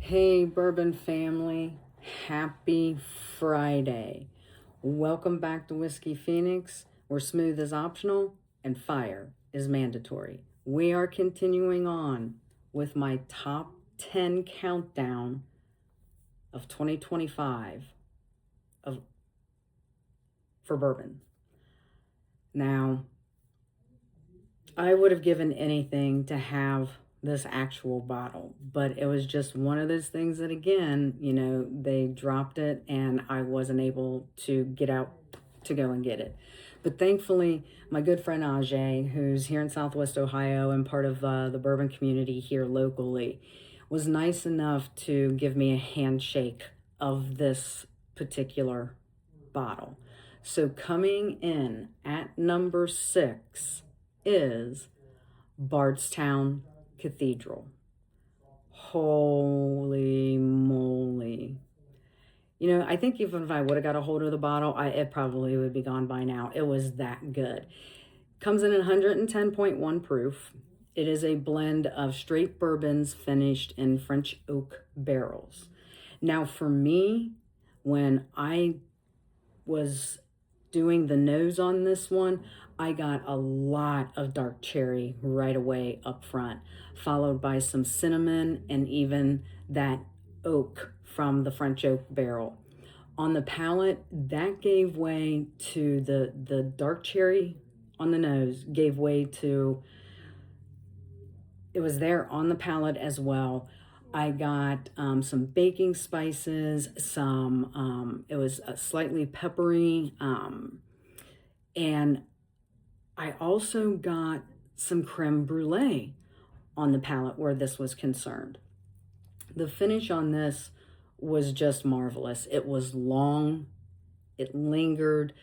Hey, Bourbon family. Happy Friday. Welcome back to Whiskey Phoenix, where smooth is optional and fire is mandatory. We are continuing on with my top 10 countdown of 2025 for bourbon. Now, I would have given anything to have this actual bottle, but it was just one of those things that, again, they dropped it and I wasn't able to get out to go and get it. But thankfully, my good friend Ajay, who's here in Southwest Ohio and part of the bourbon community here locally, was nice enough to give me a handshake of this particular bottle. So coming in at number 6 is Bardstown Cathedral. Holy moly. I think even if I would have got a hold of the bottle, it probably would be gone by now. It was that good. Comes in at 110.1 proof. It is a blend of straight bourbons finished in French oak barrels. Now, for me, when I was doing the nose on this one, I got a lot of dark cherry right away up front, followed by some cinnamon and even that oak from the French oak barrel. On the palate, that gave way to the dark cherry on the nose, gave way to, it was there on the palate as well. I got some baking spices, it was slightly peppery, and I also got some creme brulee on the palate where this was concerned. The finish on this was just marvelous. It was long, it lingered,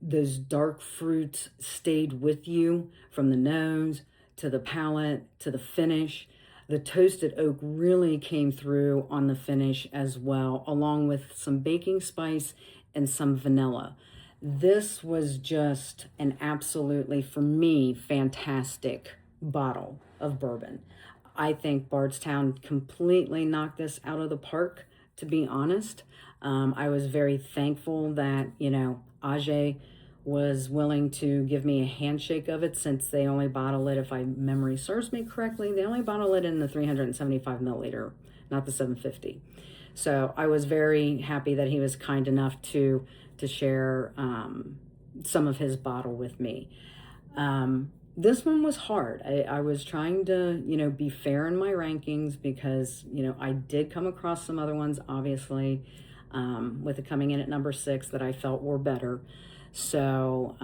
those dark fruits stayed with you from the nose to the palate to the finish. The toasted oak really came through on the finish as well, along with some baking spice and some vanilla. This was just an absolutely, for me, fantastic bottle of bourbon. I think Bardstown completely knocked this out of the park, to be honest. I was very thankful that, Ajay was willing to give me a handshake of it, since they only bottle it, if my memory serves me correctly, they only bottle it in the 375 milliliter, not the 750. So I was very happy that he was kind enough to share some of his bottle with me. This one was hard. I was trying to, be fair in my rankings, because, I did come across some other ones, obviously, with it coming in at number 6 that I felt were better. So,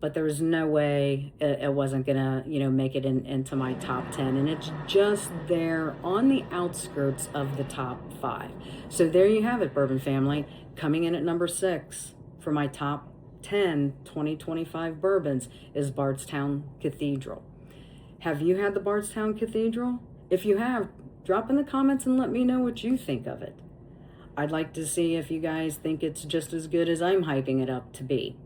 but there was no way it wasn't gonna, make it into my top 10. And it's just there on the outskirts of the top 5. So there you have it, Bourbon family. Coming in at number 6 for my top 10 2025 bourbons is Bardstown Cathedral. Have you had the Bardstown Cathedral? If you have, drop in the comments and let me know what you think of it. I'd like to see if you guys think it's just as good as I'm hyping it up to be.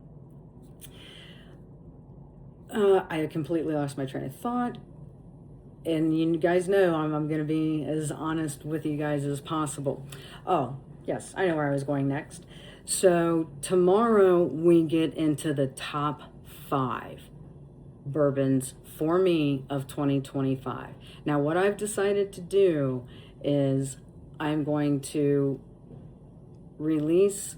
I completely lost my train of thought. And you guys know I'm going to be as honest with you guys as possible. Oh, yes, I know where I was going next. So tomorrow we get into the top 5 bourbons for me of 2025. Now, what I've decided to do is I'm going to release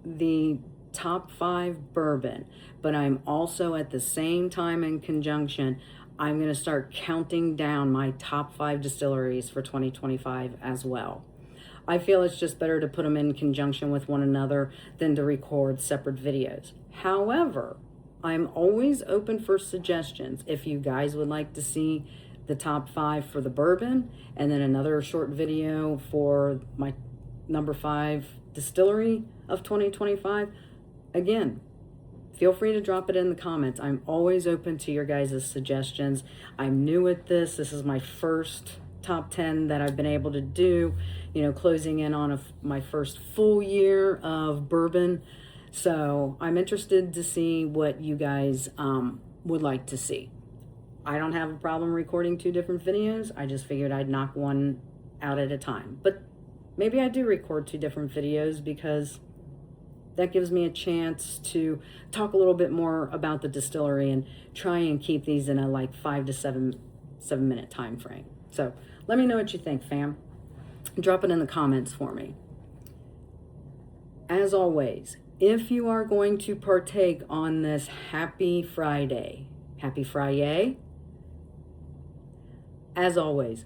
the top 5 bourbon, but I'm also at the same time, in conjunction, I'm going to start counting down my top 5 distilleries for 2025 as well. I feel it's just better to put them in conjunction with one another than to record separate videos. However, I'm always open for suggestions. If you guys would like to see the top 5 for the bourbon and then another short video for my number 5 distillery of 2025, again, feel free to drop it in the comments. I'm always open to your guys' suggestions. I'm new at this. This is my first top 10 that I've been able to do, closing in on my first full year of bourbon. So I'm interested to see what you guys would like to see. I don't have a problem recording 2 different videos. I just figured I'd knock one out at a time. But maybe I do record 2 different videos because that gives me a chance to talk a little bit more about the distillery and try and keep these in a like 5 to 7 minute time frame. So let me know what you think, fam. Drop it in the comments for me. As always, if you are going to partake on this happy Friday, as always,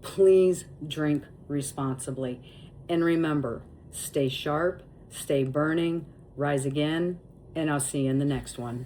please drink responsibly. And remember, stay sharp, stay burning, rise again, and I'll see you in the next one.